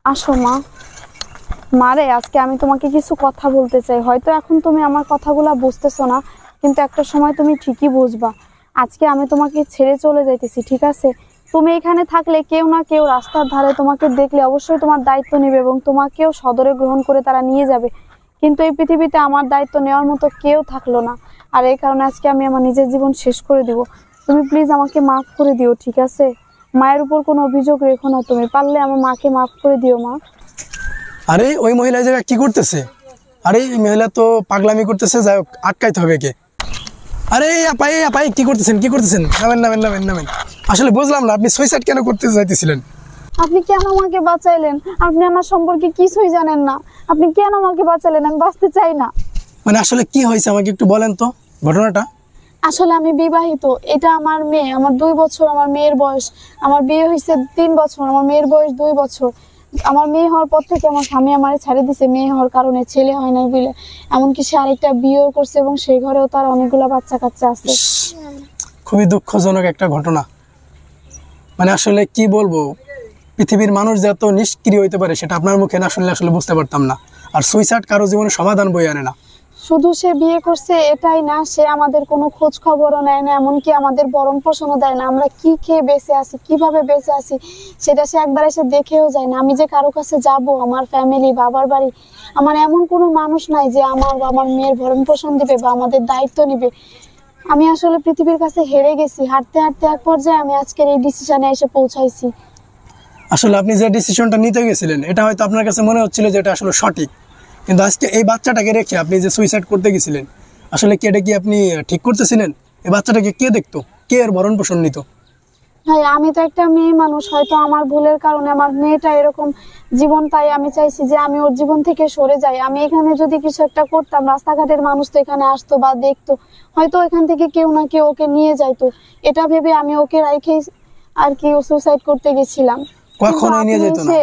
আসো মা। মারে, আজকে আমি তোমাকে কিছু কথা বলতে চাই। হয়তো এখন তুমি আমার কথাগুলো বুঝতেছো না, কিন্তু একটা সময় তুমি ঠিকই বুঝবা। আজকে আমি তোমাকে ছেড়ে চলে যাইতেছি, ঠিক আছে? তুমি এখানে থাকলে কেউ না কেউ রাস্তার ধারে তোমাকে দেখলে অবশ্যই তোমার দায়িত্ব নেবে এবং তোমাকেও সদরে গ্রহণ করে তারা নিয়ে যাবে। কিন্তু এই পৃথিবীতে আমার দায়িত্ব নেওয়ার মতো কেউ থাকলো না, আর এই কারণে আজকে আমি আমার নিজের জীবন শেষ করে দিব। তুমি প্লিজ আমাকে মাফ করে দিও, ঠিক আছে? মায়ের উপর কোনো অভিযোগ রেখো না, তুমি পারলে আমার মাকে মাফ করে দিও মা। আরে ওই মহিলা এই জায়গায় কি করতেছে? আরে এই মহিলা তো পাগলামি করতেছে, যাই হোক আটকাইতে হবে একে। আরে আপাই কি করতেছেন নামেন নামেন নামেন নামেন। আসলে বুঝলাম না আপনি সুইসাইড কেন করতে চাইতেছিলেন? আপনি কেন আমাকে বাঁচাইলেন? আপনি আমার সম্পর্কে কিছুই জানেন না। আপনি কেন আমাকে বাঁচালেন? আমি বাঁচতে চাই না। মানে আসলে কি হয়েছে আমাকে একটু বলেন তো ঘটনাটা। আসলে আমি বিবাহিত, এটা আমার মেয়ে, আমার 2 বছর আমার মেয়ের বয়স। আমার বিয়ে হয়েছে 3 বছর, আমার মেয়ের বয়স 2 বছর। আমার মেয়ে হওয়ার পর থেকে আমার স্বামী আমারে ছেড়ে দিছে, মেয়ে হওয়ার কারণে, ছেলে হয় নাই বলে। এমনকি সে আরেকটা বিয়েও করছে এবং সেই ঘরেও তার অনেকগুলো বাচ্চা কাচ্চা আছে। খুবই দুঃখজনক একটা ঘটনা। মানে আসলে কি বলবো, পৃথিবীর মানুষ যে এত নিষ্ক্রিয় হইতে পারে সেটা আপনার মুখে না শুনলে আসলে বুঝতে পারতাম না। আর সুইসাইড কারো জীবনে সমাধান বই আনে না। শুধু সে বিয়ে করছে এটাই না, সে আমাদের কোনো খোঁজ খবরও নেয় না, এমনকি আমাদের ভরণ পোষণও দেয় না। আমরা কি খেয়ে বেঁচে আছি, কিভাবে বেঁচে আছি, সেটা সে একবার এসে দেখেও যায় না। আমি যে কারো কাছে যাব, আমার ফ্যামিলি, বাবার বাড়ি, আমার এমন কোনো মানুষ নাই যে আমার মেয়ের ভরণ পোষণ দিবে বা আমাদের দায়িত্ব নিবে। আমি আসলে পৃথিবীর কাছে হেরে গেছি। হাঁটতে হাঁটতে এক পর্যায়ে আমি আজকের এই ডিসিশনে এসে পৌঁছাইছি। আসলে আপনি যে ডিসিশনটা নিতে গেছিলেন এটা হয়তো আপনার কাছে মনে হচ্ছিল যে এটা আসলে সঠিক, কিন্তু আজকে এই বাচ্চাটাকে রেখে আপনি যে সুইসাইড করতে গেছিলেন, আসলে কি এটা কি আপনি ঠিক করতেছিলেন? এই বাচ্চাটাকে কে দেখতো, কে এর ভরণ পোষণ নিত? ভাই, আমি তো একটা মেয়ে মানুষ, হয়তো আমার ভুলের কারণে আমার মেয়েটা এরকম জীবন, তাই আমি চাইছি যে আমি ওর জীবন থেকে সরে যাই। আমি এখানে যদি কিছু একটা করতাম, রাস্তাঘাটের মানুষ তো এখানে আসতো বা দেখতো, হয়তো এখান থেকে কেউ না কেউ ওকে নিয়ে যাইতো। এটা ভেবে আমি ওকে রাইখে আর কি সুসাইড করতে গেছিলাম। কখনোই নিয়ে যেত না,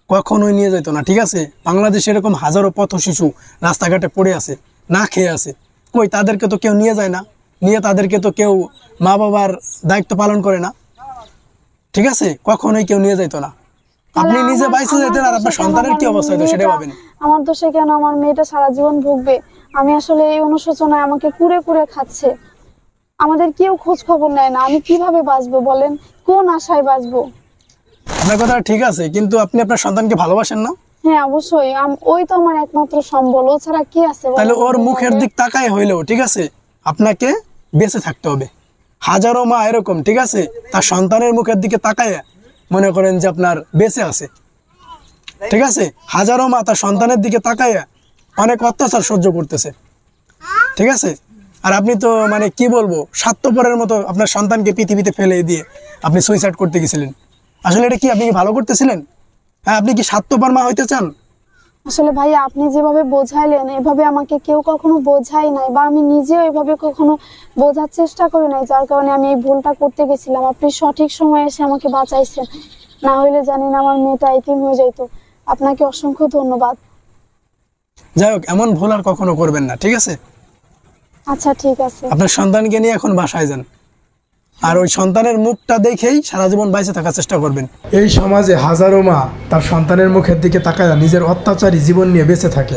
কখনোই নিয়ে যেত না, ঠিক আছে? বাংলাদেশে এরকম হাজারো পথ শিশু রাস্তাঘাটে পড়ে আছে, না খেয়ে আছে। কই তাদেরকে তো কেউ নিয়ে যায় না, নিয়ে তাদেরকে তো কেউ মা বাবার দায়িত্ব পালন করে না, ঠিক আছে? কখনোই কেউ নিয়ে যাইতো না। আপনি নিজে বাইসে যেতেন আর আপনার সন্তানের কি অবস্থা হতো সেটা ভাবেন। আমার দোষে কেন আমার মেয়েটা সারা জীবন ভুগবে? আমি আসলে এই অনুশোচনায় আমাকে কুরে কুরে খাচ্ছে। আমাদের কেউ খোঁজ খবর নেয় না। আমি কিভাবে বাঁচবো বলেন? কোন আশায় বাঁচবো? আপনার কথা ঠিক আছে, কিন্তু আপনি আপনার সন্তানকে ভালোবাসেন না? হ্যাঁ, অবশ্যই। ওই তো আমার একমাত্র সম্বল, ও ছাড়া কি আছে? তাহলে ওর মুখের দিক তাকায় হইলেও, ঠিক আছে, আপনাকে বেঁচে থাকতে হবে। হাজারো মা এরকম, ঠিক আছে, তার সন্তানের মুখের দিকে তাকায় মনে করেন যে আপনার বেঁচে আছে, ঠিক আছে? হাজারো মা তার সন্তানের দিকে তাকায় অনেক অত্যাচার সহ্য করতেছে, ঠিক আছে? আর আপনি তো মানে কি বলবো, স্বার্থপরের মতো আপনার সন্তানকে পৃথিবীতে ফেলে দিয়ে আপনি সুইসাইড করতে গেছিলেন। আসলে এটা কি আপনি কি ভালো করতেছিলেন? হ্যাঁ, আপনি কি স্বার্থপর মা হইতে চান? আসলে ভাইয়া, আপনি যেভাবে বোঝাইলেন, এভাবে আমাকে কেউ কখনো বোঝাই নাই, বা আমি নিজেও এভাবে কখনো বোঝার চেষ্টা করি নাই, যার কারণে আমি এই ভুলটা করতে গেছিলাম। আপনি সঠিক সময়ে এসে আমাকে বাঁচাইছেন, না হইলে জানি না আমার মেয়েটা এতিম হয়ে যাইতো। আপনাকে অসংখ্য ধন্যবাদ। যাই হোক, এমন ভুল আর কখনো করবেন না, ঠিক আছে? আচ্ছা, ঠিক আছে। আপনার সন্তানকে নিয়ে এখন বাসায় যান, আর ওই সন্তানের মুখটা দেখেই সারা জীবন বেঁচে থাকার চেষ্টা করবেন। এই সমাজে হাজারো মা তার সন্তানের মুখের দিকে তাকায় নিজের অত্যাচারী জীবন নিয়ে বেঁচে থাকে।